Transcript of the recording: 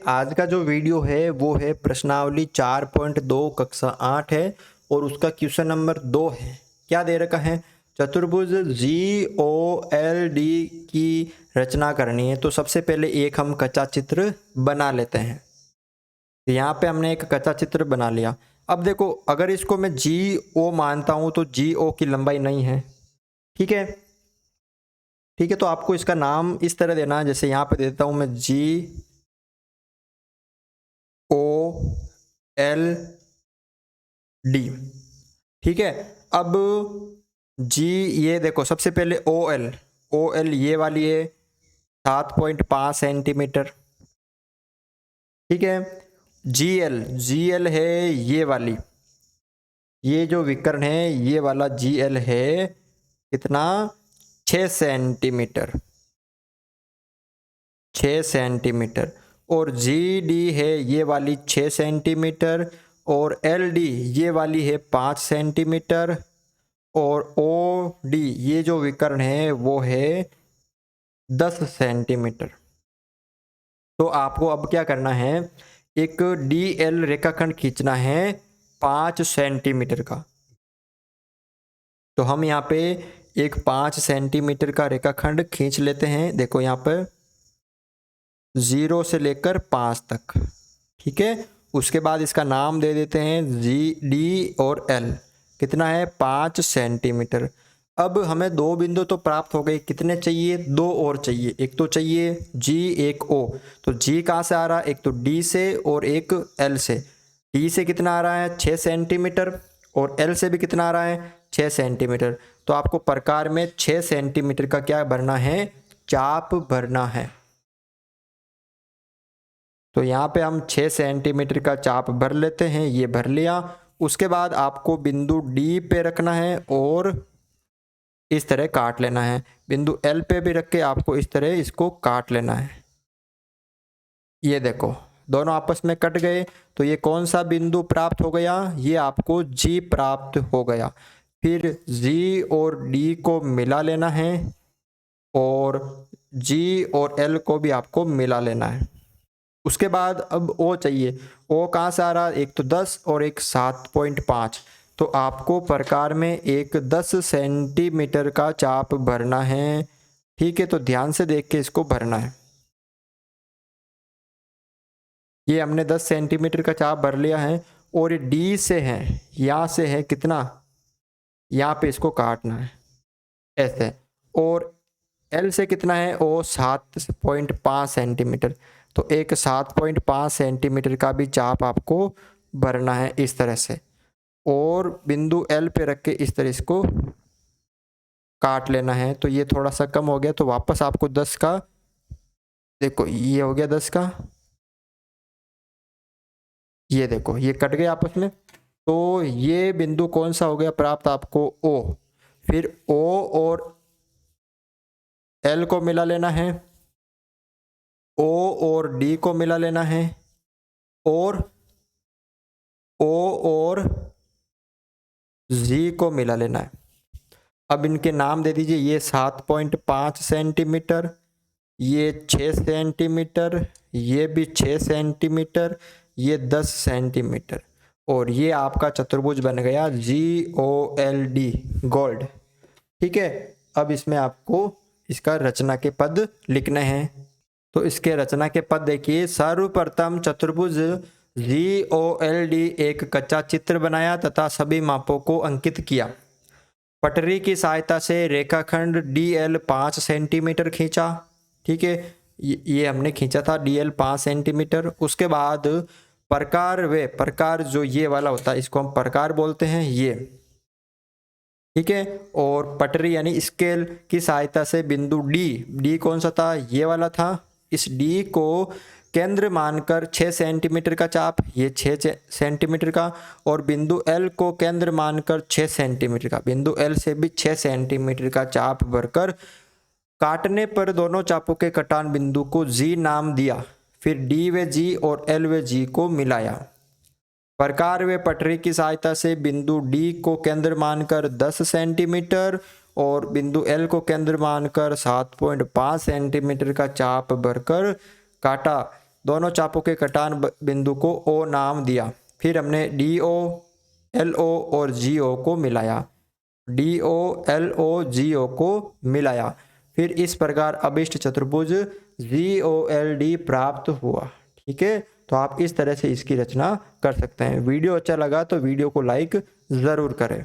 आज का जो वीडियो है वो है प्रश्नावली 4.2 कक्षा 8 है और उसका क्वेश्चन नंबर 2 है। क्या दे रखा है? चतुर्भुज GOLD की रचना करनी है। तो सबसे पहले एक हम कच्चा चित्र बना लेते हैं। तो यहाँ पे हमने एक कच्चा चित्र बना लिया। अब देखो, अगर इसको मैं GO मानता हूँ तो GO की लंबाई नहीं है। ठीक है, ठीक है। तो आपको इसका नाम इस तरह देना है, जैसे यहाँ पे देता हूँ मैं GOLD। ठीक है। अब G, ये देखो सबसे पहले OL ये वाली है 7.5 सेंटीमीटर। ठीक है। GL है ये वाली, ये जो विकर्ण है ये वाला GL है कितना? 6 सेंटीमीटर, 6 सेंटीमीटर। और GD है ये वाली 6 सेंटीमीटर और LD ये वाली है 5 सेंटीमीटर और OD ये जो विकर्ण है वो है 10 सेंटीमीटर। तो आपको अब क्या करना है, एक DL रेखाखंड खींचना है 5 सेंटीमीटर का। तो हम यहाँ पे एक 5 सेंटीमीटर का रेखाखंड खींच लेते हैं। देखो यहाँ पर 0 से लेकर 5 तक। ठीक है। उसके बाद इसका नाम दे देते हैं GD और L। कितना है? 5 सेंटीमीटर। अब हमें दो बिंदु तो प्राप्त हो गए, कितने चाहिए? दो और चाहिए। एक तो चाहिए G, एक O। तो G कहाँ से आ रहा है? एक तो D से और एक L से। D से कितना आ रहा है? 6 सेंटीमीटर और L से भी कितना आ रहा है? 6 सेंटीमीटर। तो आपको प्रकार में 6 सेंटीमीटर का क्या भरना है? चाप भरना है। तो यहाँ पे हम 6 सेंटीमीटर का चाप भर लेते हैं, ये भर लिया। उसके बाद आपको बिंदु D पे रखना है और इस तरह काट लेना है। बिंदु L पे भी रख के आपको इस तरह इसको काट लेना है। ये देखो दोनों आपस में कट गए। तो ये कौन सा बिंदु प्राप्त हो गया? ये आपको G प्राप्त हो गया। फिर G और D को मिला लेना है और G और L को भी आपको मिला लेना है। उसके बाद अब O चाहिए। O कहाँ से आ रहा है? एक तो 10 और एक 7.5। तो आपको प्रकार में एक 10 सेंटीमीटर का चाप भरना है। ठीक है, तो ध्यान से देख के इसको भरना है। ये हमने 10 सेंटीमीटर का चाप भर लिया है और ये D से है, यहाँ से है कितना? यहाँ पे इसको काटना है ऐसे। और L से कितना है? O 7.5 centimetre. तो एक 7.5 सेंटीमीटर का भी चाप आपको भरना है इस तरह से और बिंदु L पे रख के इस तरह इसको काट लेना है। तो ये थोड़ा सा कम हो गया, तो वापस आपको 10 का, देखो ये हो गया 10 का, ये देखो ये कट गए आपस में। तो ये बिंदु कौन सा हो गया प्राप्त आपको? O। फिर O और L को मिला लेना है, O और D को मिला लेना है और O और G को मिला लेना है। अब इनके नाम दे दीजिए। ये 7.5 सेंटीमीटर, ये 6 सेंटीमीटर, ये भी 6 सेंटीमीटर, ये 10 सेंटीमीटर और ये आपका चतुर्भुज बन गया GOLD, गोल्ड। ठीक है। अब इसमें आपको इसका रचना के पद लिखने हैं। तो इसके रचना के पद देखिए। सर्वप्रथम चतुर्भुज GOLD एक कच्चा चित्र बनाया तथा सभी मापों को अंकित किया। पटरी की सहायता से रेखाखंड DL 5 सेंटीमीटर खींचा। ठीक है, ये हमने खींचा था DL 5 सेंटीमीटर। उसके बाद प्रकार जो ये वाला होता है इसको हम प्रकार बोलते हैं, ये। ठीक है। और पटरी यानी स्केल की सहायता से बिंदु D कौन सा था? ये वाला था। इस D को केंद्र मानकर 6 सेंटीमीटर का चाप, ये 6 सेंटीमीटर का, और बिंदु L को केंद्र मानकर 6 सेंटीमीटर का, बिंदु L से भी 6 सेंटीमीटर का चाप भरकर काटने पर दोनों चापों के कटान बिंदु को G नाम दिया। फिर D व G और L व G को मिलाया। प्रकार व पटरी की सहायता से बिंदु D को केंद्र मानकर 10 सेंटीमीटर और बिंदु L को केंद्र मानकर 7.5 सेंटीमीटर का चाप भरकर काटा। दोनों चापों के कटान बिंदु को ओ नाम दिया। फिर हमने DO, LO और GO को मिलाया, DO, LO, GO को मिलाया। फिर इस प्रकार अभिष्ट चतुर्भुज GOLD प्राप्त हुआ। ठीक है, तो आप इस तरह से इसकी रचना कर सकते हैं। वीडियो अच्छा लगा तो वीडियो को लाइक ज़रूर करें।